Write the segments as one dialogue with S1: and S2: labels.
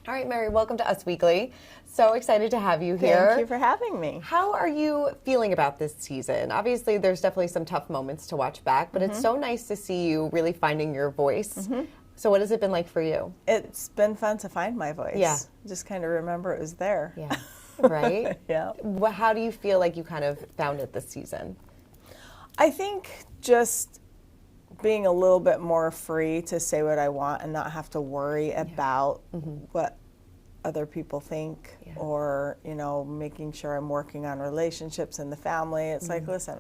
S1: All right, Meri, welcome to Us Weekly. So excited to have you here.
S2: Thank you for having me.
S1: How are you feeling about this season? Obviously, there's definitely some tough moments to watch back, but it's so nice to see you really finding your voice. So what has it been like for you?
S2: It's been fun to find my voice.
S1: Yeah.
S2: Just kind of remember it was there.
S1: Yeah, right?
S2: Yeah.
S1: How do you feel like you kind of found it this season?
S2: I think just being a little bit more free to say what I want and not have to worry about what other people think or, making sure I'm working on relationships in the family. It's like, listen,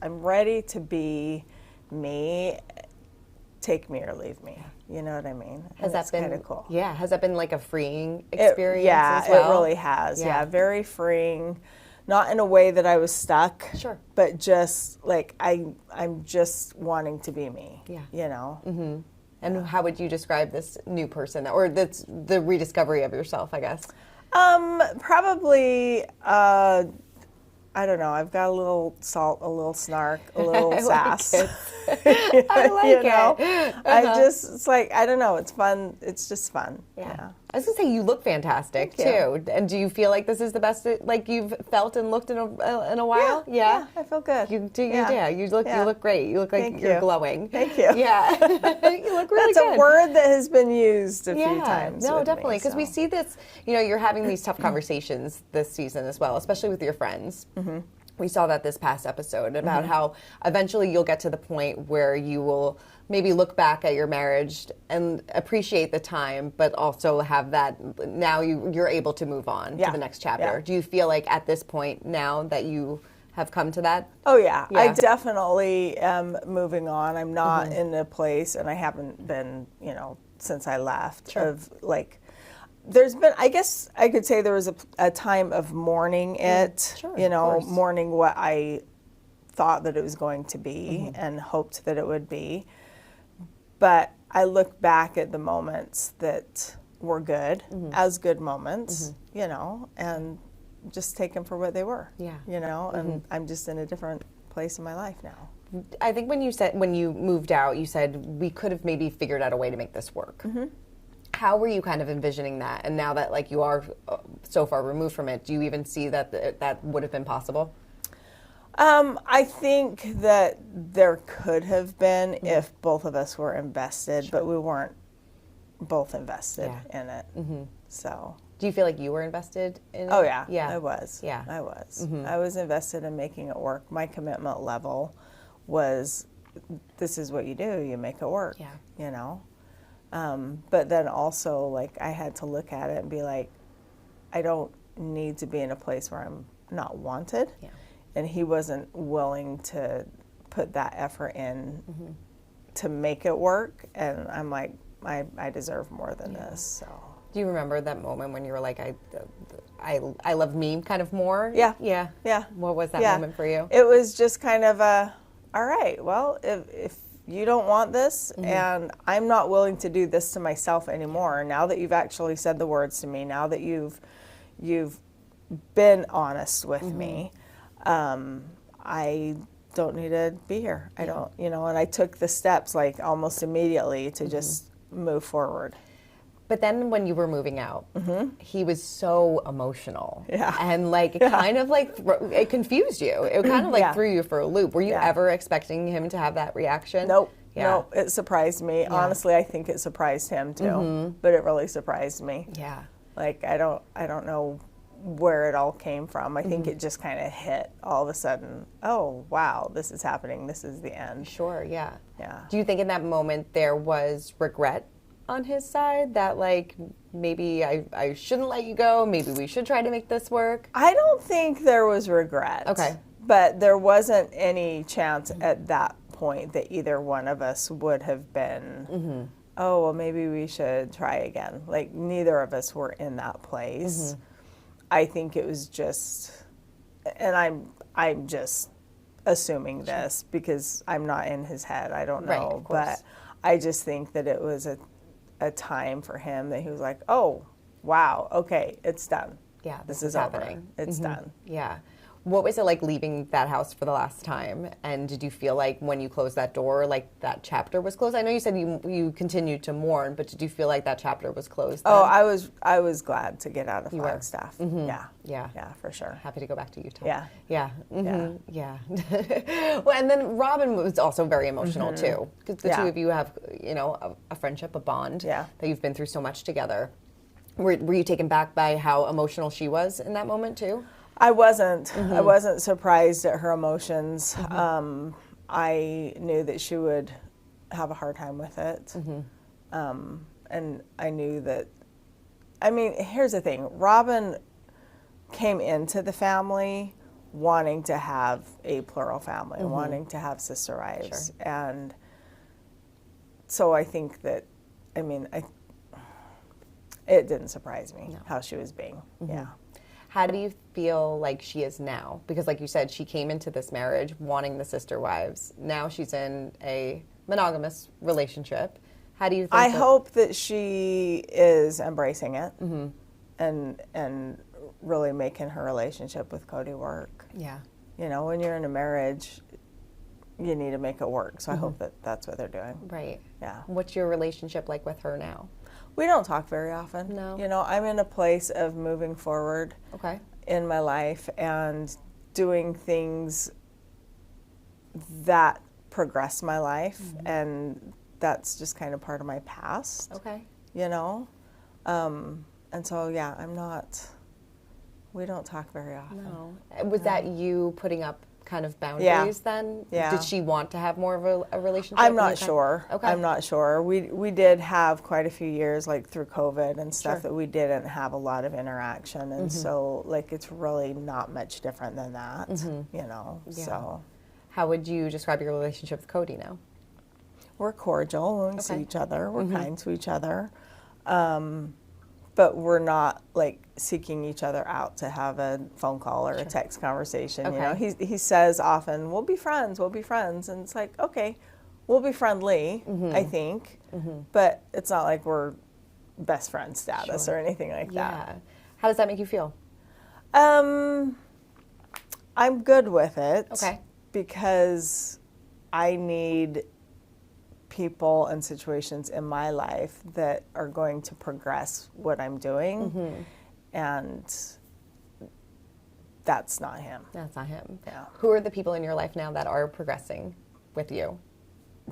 S2: I'm ready to be me. Take me or leave me. You know what I mean?
S1: Has that been
S2: kind of cool?
S1: Yeah. Has that been like a freeing experience as
S2: it
S1: well?
S2: really has. Yeah, very freeing. Not in a way that I was stuck.
S1: Sure.
S2: But just like I'm just wanting to be me.
S1: Yeah. And how would you describe this new person, or that's the rediscovery of yourself, I guess?
S2: Probably. I don't know. I've got a little salt, a little snark, a little sass.
S1: I like it.
S2: It's like, I don't know. It's fun. It's just fun. Yeah.
S1: I was going to say, you look fantastic, too. And do you feel like this is the best, like, you've felt and looked in a while?
S2: Yeah, I feel good.
S1: You do, yeah. You look great. You look like you're glowing.
S2: Thank you.
S1: Yeah. You look really
S2: That's
S1: good.
S2: a word that has been used a few times.
S1: No,
S2: with
S1: definitely.
S2: me,
S1: Because we see this, you're having these tough conversations this season as well, especially with your friends. We saw that this past episode about how eventually you'll get to the point where you will maybe look back at your marriage and appreciate the time, but also have that now you're able to move on to the next chapter.
S2: Yeah.
S1: Do you feel like at this point now that you have come to that?
S2: Oh, yeah. I definitely am moving on. I'm not in a place, and I haven't been, since I left, of like, there's been, I guess I could say there was a time of mourning it, mourning what I thought that it was going to be and hoped that it would be. But I look back at the moments that were good, as good moments, and just take them for what they were, and I'm just in a different place in my life now.
S1: I think when you moved out, you said we could have maybe figured out a way to make this work. How were you kind of envisioning that? And now that like you are so far removed from it, do you even see that that would have been possible?
S2: I think that there could have been if both of us were invested, but we weren't both invested in it. So,
S1: do you feel like you were invested in it?
S2: Oh yeah, I was.
S1: Yeah,
S2: I was. I was invested in making it work. My commitment level was, this is what you do. You make it work.
S1: Yeah.
S2: But then also, like, I had to look at it and be like, I don't need to be in a place where I'm not wanted.
S1: Yeah.
S2: And he wasn't willing to put that effort in to make it work. And I'm like, I deserve more than this. So.
S1: Do you remember that moment when you were like, I love me kind of more?
S2: Yeah.
S1: Yeah.
S2: Yeah.
S1: What was that moment for you?
S2: It was just kind of all right, well, if you don't want this, and I'm not willing to do this to myself anymore. Now that you've actually said the words to me, now that you've been honest with me, I don't need to be here. I don't, and I took the steps like almost immediately to just move forward.
S1: But then when you were moving out, he was so emotional.
S2: Yeah.
S1: And like it kind of like it confused you. It kind of like threw you for a loop. Were you ever expecting him to have that reaction?
S2: Nope.
S1: Yeah.
S2: No, it surprised me. Yeah. Honestly, I think it surprised him too. But it really surprised me.
S1: Yeah.
S2: Like I don't know where it all came from. I think it just kind of hit all of a sudden. Oh, wow, this is happening. This is the end.
S1: Sure, yeah.
S2: Yeah.
S1: Do you think in that moment there was regret on his side that like maybe I shouldn't let you go, maybe we should try to make this work?
S2: I don't think there was regret.
S1: Okay.
S2: But there wasn't any chance at that point that either one of us would have been, oh, well, maybe we should try again. Like neither of us were in that place. I think it was just, and I'm just assuming this because I'm not in his head. I don't know, but I just think that it was a time for him that he was like, oh, wow, okay, it's done.
S1: Yeah,
S2: this is happening. Over. It's done.
S1: Yeah. What was it like leaving that house for the last time? And did you feel like when you closed that door, like that chapter was closed? I know you said you continued to mourn, but did you feel like that chapter was closed then?
S2: Oh, I was glad to get out of Flagstaff.
S1: Mm-hmm.
S2: Yeah, for sure.
S1: Happy to go back to Utah.
S2: Yeah.
S1: Yeah. Well, and then Robin was also very emotional too, because the two of you have, a friendship, a bond that you've been through so much together. Were you taken back by how emotional she was in that moment too?
S2: I wasn't. I wasn't surprised at her emotions. I knew that she would have a hard time with it. And I knew that, here's the thing. Robin came into the family wanting to have a plural family, wanting to have sister wives. Sure. And so I think that, it didn't surprise me how she was being. Yeah.
S1: How do you feel like she is now? Because like you said, she came into this marriage wanting the sister wives. Now she's in a monogamous relationship. How do you think
S2: I hope that she is embracing it and really making her relationship with Kody work.
S1: Yeah.
S2: When you're in a marriage, you need to make it work. So I hope that that's what they're doing.
S1: Right.
S2: Yeah.
S1: What's your relationship like with her now?
S2: We don't talk very often.
S1: No.
S2: I'm in a place of moving forward in my life and doing things that progress my life, and that's just kind of part of my past.
S1: Okay.
S2: And so, we don't talk very often.
S1: No. Was that you putting up kind of boundaries then?
S2: Yeah.
S1: Did she want to have more of a relationship?
S2: I'm not sure.
S1: Okay.
S2: I'm not sure. We did have quite a few years, like through COVID and stuff, that we didn't have a lot of interaction, and so it's really not much different than that, so.
S1: How would you describe your relationship with Kody now?
S2: We're cordial when we see each other. We're kind to each other. But we're not seeking each other out to have a phone call or a text conversation.
S1: Okay.
S2: He says often, we'll be friends, and it's like, okay, we'll be friendly, I think, but it's not like we're best friend status or anything like that.
S1: How does that make you feel?
S2: I'm good with it.
S1: Okay.
S2: Because I need people and situations in my life that are going to progress what I'm doing, and that's not him.
S1: That's not him.
S2: Yeah.
S1: Who are the people in your life now that are progressing with you?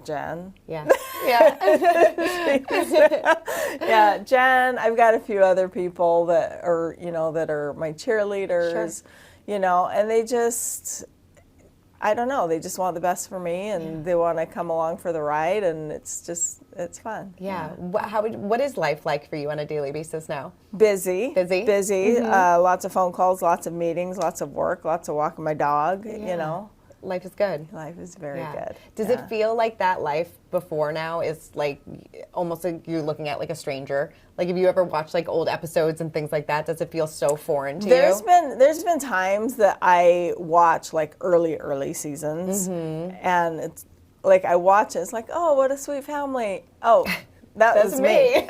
S2: Jen.
S1: Yeah. Yeah.
S2: Yeah, Jen. I've got a few other people that are, that are my cheerleaders, and they just, I don't know, they just want the best for me, and they want to come along for the ride, and it's fun.
S1: Yeah. What is life like for you on a daily basis now?
S2: Busy. Lots of phone calls, lots of meetings, lots of work, lots of walking my dog,
S1: Life is good.
S2: Life is very good.
S1: Does it feel like that life before now is almost like you're looking at a stranger? Like, have you ever watched old episodes and things like that? Does it feel so foreign to you?
S2: There's been times that I watch early seasons, and it's I watch it. It's like, oh, what a sweet family. Oh, that's was me.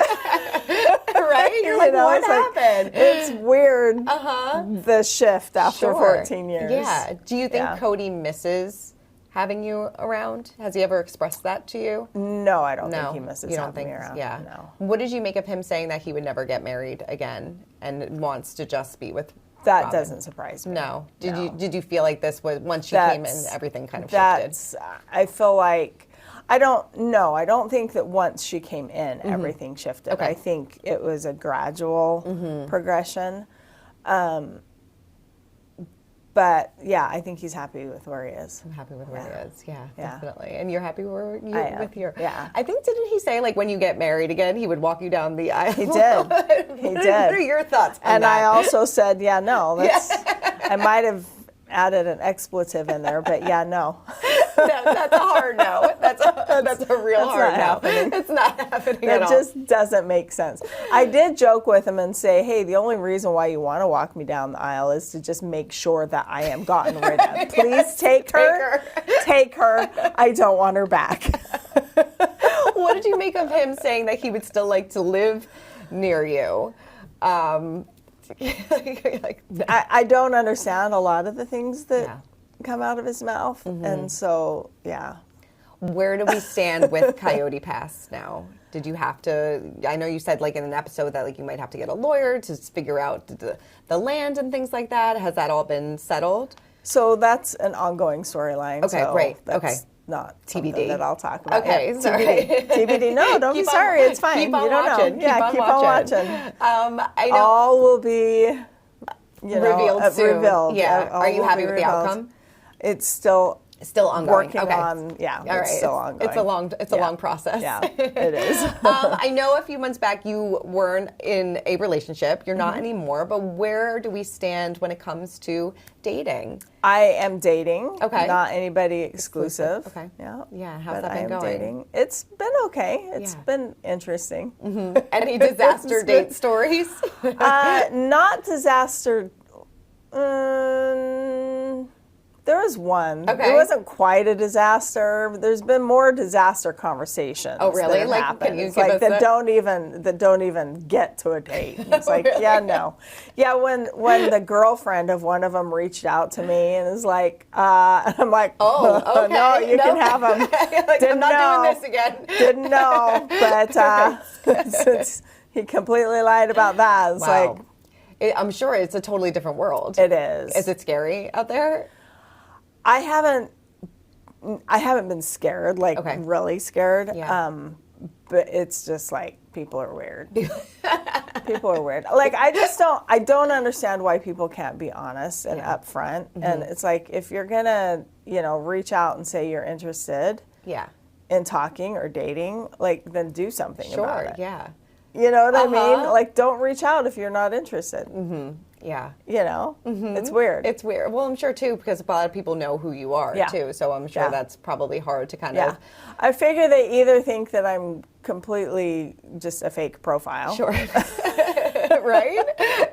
S1: Right? You're what happened?
S2: It's weird, the shift after 14 years.
S1: Yeah. Do you think Kody misses having you around? Has he ever expressed that to you?
S2: No, I don't think he misses having me around.
S1: Yeah.
S2: No.
S1: What did you make of him saying that he would never get married again and wants to just be with
S2: That
S1: Robin?
S2: doesn't surprise me.
S1: No. Did you feel like this was, once she came in, everything kind of shifted?
S2: I feel like, I don't think that once she came in, everything shifted.
S1: Okay.
S2: I think it was a gradual progression. But I think he's happy with where he is.
S1: I'm happy with where he is. Yeah, definitely. And you're happy with your.
S2: Yeah.
S1: I think, didn't he say when you get married again, he would walk you down the aisle?
S2: He did.
S1: What are your thoughts on that?
S2: I also said, no. I might have added an expletive in there, but no.
S1: That's a hard no. That's a real hard no.
S2: Happening.
S1: It's not happening at all.
S2: It just doesn't make sense. I did joke with him and say, hey, the only reason why you want to walk me down the aisle is to just make sure that I am gotten rid of. Please take her. Take her. I don't want her back.
S1: What did you make of him saying that he would still like to live near you? Like,
S2: I don't understand a lot of the things that
S1: Yeah.
S2: come out of his mouth. And so, yeah.
S1: Where do we stand with Coyote Pass now? Did you have to, I know you said like in an episode that like you might have to get a lawyer to figure out the land and things like that. Has that all been settled?
S2: So that's an ongoing storyline.
S1: Okay,
S2: so
S1: great.
S2: That's
S1: Okay.
S2: not
S1: TBD.
S2: something that I'll talk about.
S1: Okay,
S2: Yeah,
S1: sorry.
S2: TBD. No, don't be sorry. It's fine.
S1: Keep on
S2: you don't
S1: watching.
S2: know. Yeah, keep on watching.
S1: I know.
S2: All will be,
S1: Revealed soon.
S2: revealed.
S1: Yeah.
S2: All
S1: Are you
S2: will
S1: happy
S2: be
S1: with the
S2: revealed.
S1: outcome?
S2: It's still
S1: ongoing.
S2: working
S1: Okay.
S2: on. Yeah,
S1: All right.
S2: it's still ongoing.
S1: It's a long process.
S2: Yeah, it is.
S1: I know a few months back you weren't in a relationship. You're not anymore. But where do we stand when it comes to dating?
S2: I am dating.
S1: Okay.
S2: Not anybody exclusive.
S1: Okay.
S2: Yeah.
S1: Yeah. How's
S2: But
S1: that
S2: I
S1: been
S2: am
S1: going?
S2: dating. It's been okay. It's
S1: Yeah.
S2: been interesting.
S1: Any disaster date stories?
S2: Not disaster. There was one.
S1: Okay.
S2: It wasn't quite a disaster. There's been more disaster conversations.
S1: Oh, really?
S2: That have
S1: Like,
S2: happened.
S1: can you
S2: It's
S1: give
S2: like
S1: us
S2: that don't even get to a date. It's like,
S1: Really?
S2: yeah, no, yeah. When the girlfriend of one of them reached out to me and is like, and I'm like,
S1: Oh, okay.
S2: no, you can have them.
S1: Like, I'm not doing this again.
S2: Didn't know, but since he completely lied about that, it's
S1: Wow. I'm sure it's a totally different world.
S2: like it is.
S1: Is it scary out there?
S2: I haven't been scared, like
S1: Okay.
S2: really scared.
S1: Yeah.
S2: But it's just like people are weird. People are weird. Like I don't understand why people can't be honest and upfront. And it's like if you're gonna, reach out and say you're interested
S1: Yeah.
S2: in talking or dating, like then do something about
S1: Sure.
S2: it.
S1: Yeah.
S2: You know what I mean? Like don't reach out if you're not interested.
S1: Yeah.
S2: It's weird.
S1: It's weird. Well, I'm sure too because a lot of people know who you are
S2: Yeah.
S1: too. So I'm sure
S2: Yeah.
S1: that's probably hard to kind
S2: Yeah.
S1: of.
S2: I figure they either think that I'm completely just a fake profile.
S1: Sure. Right?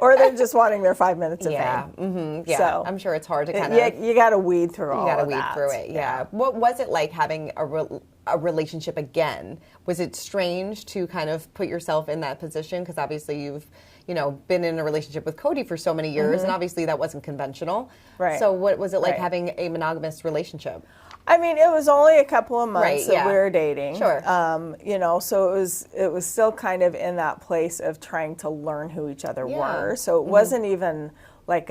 S2: Or they're just wanting their 5 minutes of
S1: Yeah.
S2: fame.
S1: Yeah.
S2: So,
S1: I'm sure it's hard to kind of.
S2: you got to weed through all
S1: You got to
S2: of
S1: weed
S2: that.
S1: through it. Yeah. What was it like having a relationship again? Was it strange to kind of put yourself in that position? Because obviously you've, been in a relationship with Kody for so many years, and obviously that wasn't conventional.
S2: Right.
S1: So what was it like
S2: Right.
S1: having a monogamous relationship?
S2: I mean, it was only a couple of months
S1: Right,
S2: that
S1: yeah.
S2: we were dating.
S1: Sure.
S2: So it was still kind of in that place of trying to learn who each other
S1: Yeah.
S2: were. So it wasn't even like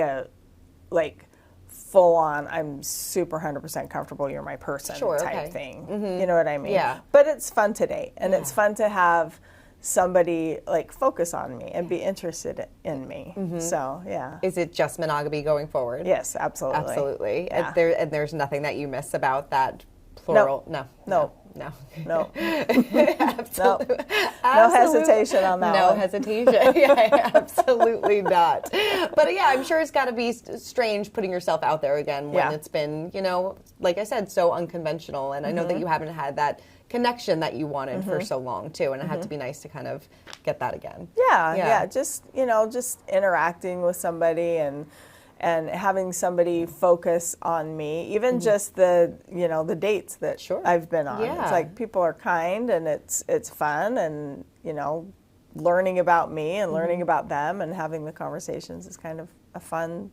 S2: full on, I'm super 100% comfortable, you're my person
S1: Sure,
S2: type
S1: okay.
S2: thing. You know what I mean?
S1: Yeah.
S2: But it's fun to date, and it's
S1: Yeah.
S2: fun to have somebody like focus on me and be interested in me. So yeah.
S1: Is it just monogamy going forward?
S2: Yes, absolutely.
S1: Absolutely.
S2: Yeah.
S1: And there's nothing that you miss about that plural?
S2: No.
S1: No.
S2: No.
S1: Absolutely.
S2: No hesitation on that
S1: No
S2: one.
S1: hesitation. Yeah, absolutely not. But yeah, I'm sure it's got to be strange putting yourself out there again when
S2: Yeah.
S1: it's been, like I said, so unconventional. And I know that you haven't had that connection that you wanted for so long too, and it had to be nice to kind of get that again.
S2: Yeah. Just interacting with somebody and having somebody focus on me, even just the dates that
S1: Sure.
S2: I've been on.
S1: Yeah.
S2: It's like people are kind and it's fun, and learning about me and learning about them and having the conversations is kind of a fun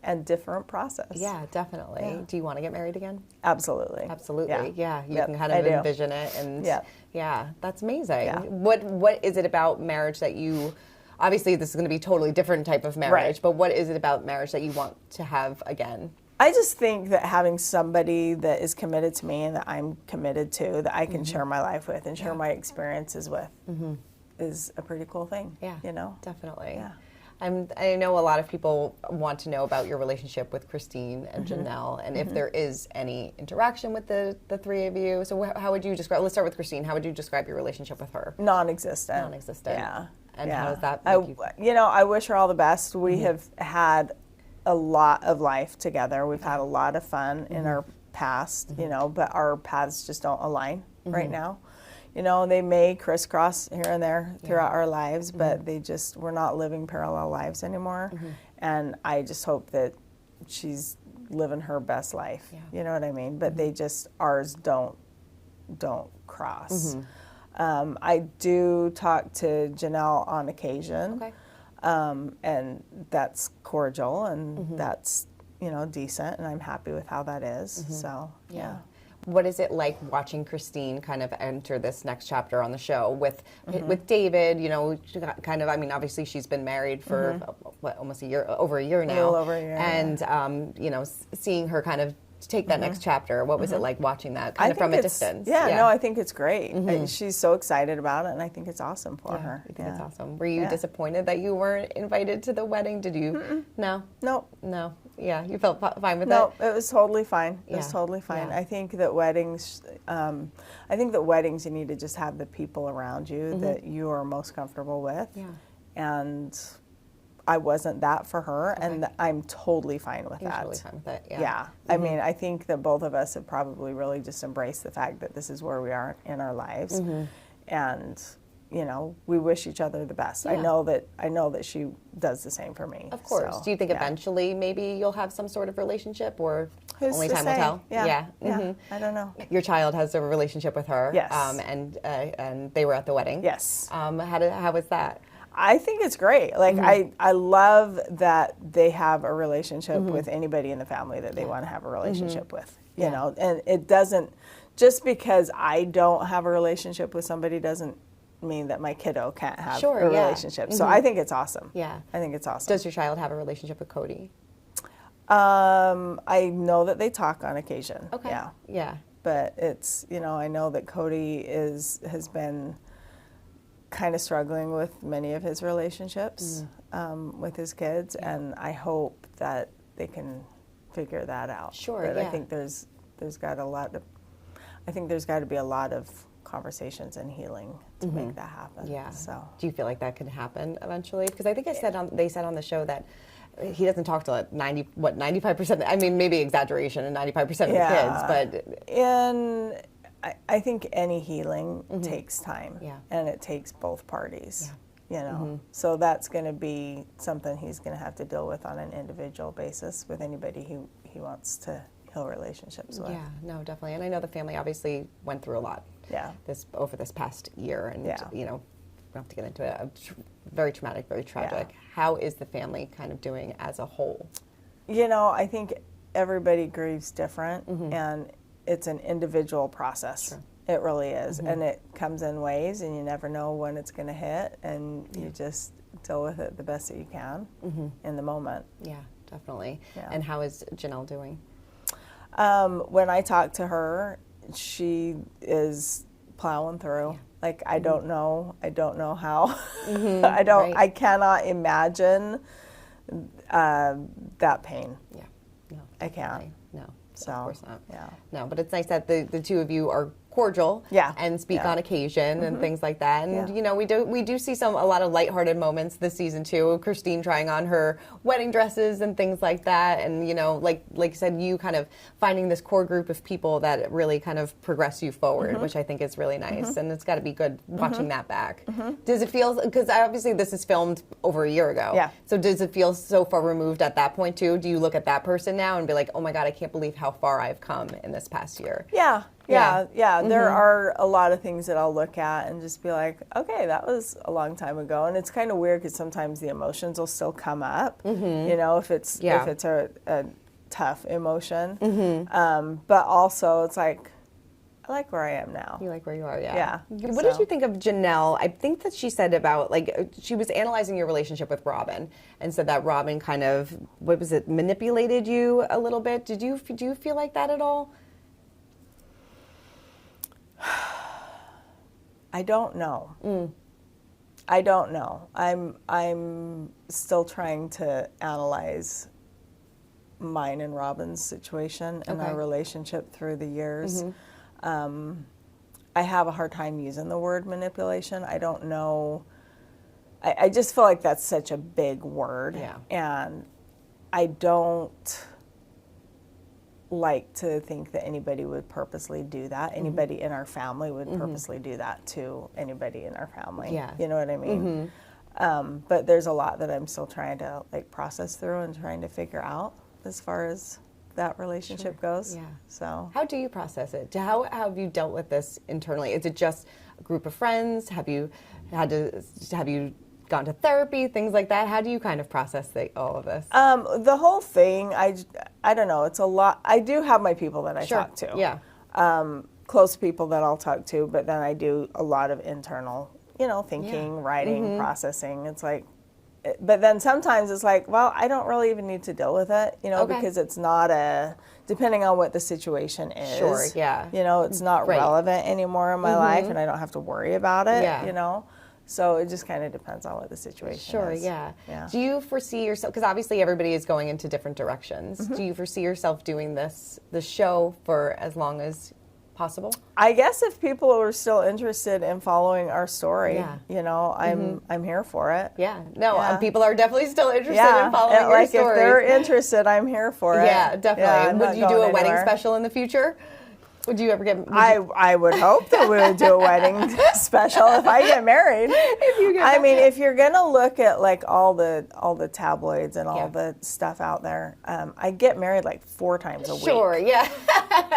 S2: and different process.
S1: Yeah, definitely.
S2: Yeah.
S1: Do you want to get married again?
S2: Absolutely.
S1: Absolutely. Yeah. You
S2: Yep,
S1: can kind
S2: I
S1: of
S2: do.
S1: envision it, and
S2: Yeah.
S1: that's amazing.
S2: Yeah.
S1: What is it about marriage that you? Obviously, this is going to be a totally different type of marriage,
S2: Right.
S1: but what is it about marriage that you want to have again?
S2: I just think that having somebody that is committed to me and that I'm committed to, that I can share my life with and share my experiences with, is a pretty cool thing.
S1: Yeah, definitely.
S2: Yeah.
S1: I know a lot of people want to know about your relationship with Christine and Janelle, and if there is any interaction with the three of you. So how would you describe? Let's start with Christine. How would you describe your relationship with her?
S2: Non-existent.
S1: Non-existent.
S2: Yeah.
S1: And
S2: yeah.
S1: how does that
S2: I,
S1: make you?
S2: I wish her all the best. We have had a lot of life together. We've had a lot of fun in our past, but our paths just don't align right now. They may crisscross here and there throughout our lives, but we're not living parallel lives anymore. And I just hope that she's living her best life.
S1: Yeah.
S2: You know what I mean? But ours don't cross. I do talk to Janelle on occasion.
S1: Okay.
S2: And that's cordial, and that's, decent, and I'm happy with how that is. So, yeah.
S1: What is it like watching Christine kind of enter this next chapter on the show with David? She got kind of, I mean, obviously she's been married for almost over a year now.
S2: A little over a year.
S1: And, seeing her kind of take that next chapter, what was it like watching that kind of from a distance?
S2: Yeah, no, I think it's great. She's so excited about it, and I think it's awesome for her.
S1: I think it's awesome. Were you disappointed that you weren't invited to the wedding? Did you? No? No. Yeah, you felt fine with it?
S2: No, it was totally fine. It was totally fine.
S1: Yeah.
S2: I think that weddings, you need to just have the people around you that you are most comfortable with. Yeah. And I wasn't that for her, and I'm totally fine with that.
S1: Totally fine with it, yeah.
S2: Yeah. I mean, I think that both of us have probably really just embraced the fact that this is where we are in our lives. And, we wish each other the best. Yeah. I know that she does the same for me.
S1: Of course. So, do you think eventually maybe you'll have some sort of relationship, or only time will tell?
S2: Yeah. I don't know.
S1: Your child has a relationship with her.
S2: Yes.
S1: And they were at the wedding.
S2: Yes.
S1: How was that?
S2: I think it's great. Like, I love that they have a relationship with anybody in the family that they want to have a relationship with, you know, and it doesn't, just because I don't have a relationship with somebody doesn't mean that my kiddo can't have a relationship. So I think it's awesome. Yeah. I think it's awesome.
S1: Does your child have a relationship with Kody?
S2: I know that they talk on occasion.
S1: Okay.
S2: Yeah.
S1: Yeah.
S2: But it's, I know that Kody has been kind of struggling with many of his relationships with his kids, and I hope that they can figure that out.
S1: Sure.
S2: But I think there's got to be a lot of conversations and healing to make that happen.
S1: Yeah.
S2: So
S1: do you feel like that could happen eventually? Because I think they said on the show that he doesn't talk to 95%. I mean, maybe exaggeration, and 95% of the kids, but
S2: I think any healing takes time, and it takes both parties. Yeah. So that's going to be something he's going to have to deal with on an individual basis with anybody he wants to heal relationships with.
S1: Yeah, no, definitely. And I know the family obviously went through a lot. Yeah. Over this past year, and we don't have to get into it. Very traumatic, very tragic. Yeah. How is the family kind of doing as a whole?
S2: I think everybody grieves different, and it's an individual process. Sure. It really is. And it comes in waves, and you never know when it's going to hit, and you just deal with it the best that you can in the moment. Yeah,
S1: definitely. Yeah. And how is Janelle doing?
S2: When I talk to her, she is plowing through. Yeah. Like, I don't know how. I cannot imagine that pain. Yeah. No. I can't.
S1: No.
S2: So,
S1: of course not.
S2: Yeah.
S1: No, but it's nice that the two of you are cordial and speak on occasion and things like that. And we do see a lot of lighthearted moments this season too. Christine trying on her wedding dresses and things like that, and like you said, you kind of finding this core group of people that really kind of progress you forward, which I think is really nice. And it's got to be good watching that back. Does it feel, because obviously this is filmed over a year ago, so does it feel so far removed at that point too? Do you look at that person now and be like, oh my God, I can't believe how far I've come in this past year?
S2: Yeah. There are a lot of things that I'll look at and just be like, okay, that was a long time ago. And it's kind of weird because sometimes the emotions will still come up, if it's a tough emotion. But also it's like, I like where I am now.
S1: You like where you are, yeah. What did you think of Janelle? I think that she said about, she was analyzing your relationship with Robin and said that Robin kind of, manipulated you a little bit. Do you feel like that at all?
S2: I don't know. I don't know. I'm still trying to analyze mine and Robin's situation and our relationship through the years. I have a hard time using the word manipulation. I don't know. I just feel like that's such a big word. Yeah. And I don't like to think that anybody would purposely do that. Anybody in our family would purposely do that to anybody in our family. Yeah. You know what I mean? But there's a lot that I'm still trying to process through and trying to figure out as far as that relationship goes. Yeah. So
S1: how do you process it? How have you dealt with this internally? Is it just a group of friends? Have you gone to therapy, things like that? How do you kind of process all of this?
S2: The whole thing, I don't know. It's a lot. I do have my people that I talk to.
S1: Yeah.
S2: Close people that I'll talk to, but then I do a lot of internal, thinking, writing, processing. It's like, but then sometimes it's like, well, I don't really even need to deal with it, because it's not depending on what the situation is.
S1: Sure, yeah.
S2: It's not relevant anymore in my life, and I don't have to worry about it, So it just kind of depends on what the situation is.
S1: Sure, yeah. Do you foresee yourself, because obviously everybody is going into different directions, do you foresee yourself doing the show for as long as possible?
S2: I guess if people are still interested in following our story, I'm here for it.
S1: Yeah. No, people are definitely still interested in following your story.
S2: If they're interested, I'm here for it.
S1: Yeah, definitely. Would you do a wedding special in the future? Would you ever get?
S2: I would hope that we would do a wedding special if I get married. If you're gonna look at like all the tabloids and all the stuff out there, I get married like 4 times a week.
S1: Sure, yeah.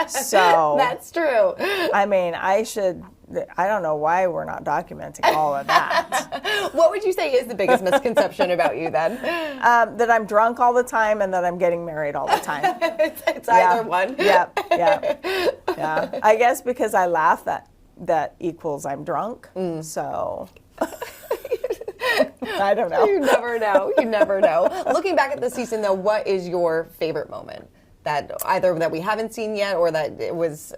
S2: So
S1: that's true.
S2: I don't know why we're not documenting all of that.
S1: What would you say is the biggest misconception about you then?
S2: That I'm drunk all the time and that I'm getting married all the time.
S1: it's either one.
S2: Yeah. I guess because I laugh that equals I'm drunk. So I don't know.
S1: You never know. You never know. Looking back at the season though, what is your favorite moment that either that we haven't seen yet or that it was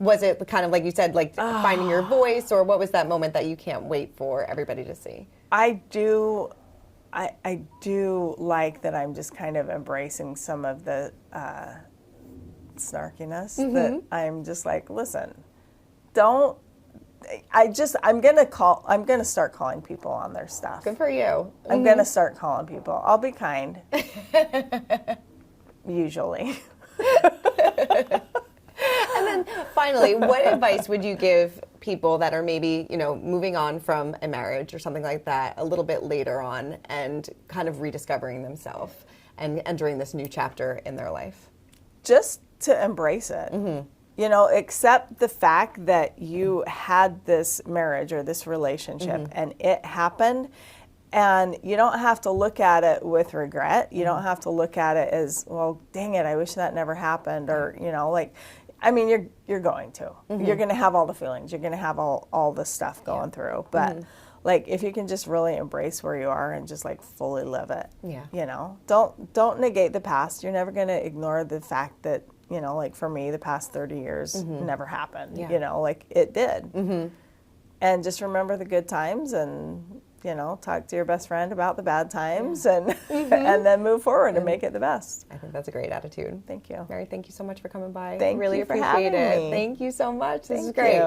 S1: it kind of like you said, like finding your voice, or what was that moment that you can't wait for everybody to see? I
S2: do like that I'm just kind of embracing some of the snarkiness that I'm just like, listen, I'm gonna start calling people on their stuff.
S1: Good for you.
S2: I'm gonna start calling people. I'll be kind. Usually.
S1: And then finally, what advice would you give people that are maybe, moving on from a marriage or something like that a little bit later on and kind of rediscovering themselves and entering this new chapter in their life?
S2: Just to embrace it. Accept the fact that you had this marriage or this relationship and it happened. And you don't have to look at it with regret. You don't have to look at it as, well, dang it, I wish that never happened. Or, you're going to. You're going to have all the feelings. You're going to have all the stuff going through. But, if you can just really embrace where you are and just, fully live it.
S1: Yeah.
S2: Don't negate the past. You're never going to ignore the fact that, for me, the past 30 years never happened.
S1: Yeah.
S2: It did. And just remember the good times and, talk to your best friend about the bad times and and then move forward and make it the best.
S1: I think that's a great attitude.
S2: Thank you.
S1: Meri, thank you so much for coming by.
S2: Thank
S1: really
S2: you for
S1: appreciate
S2: having
S1: it.
S2: me.
S1: Thank you so much. This is
S2: Thank
S1: great.
S2: you.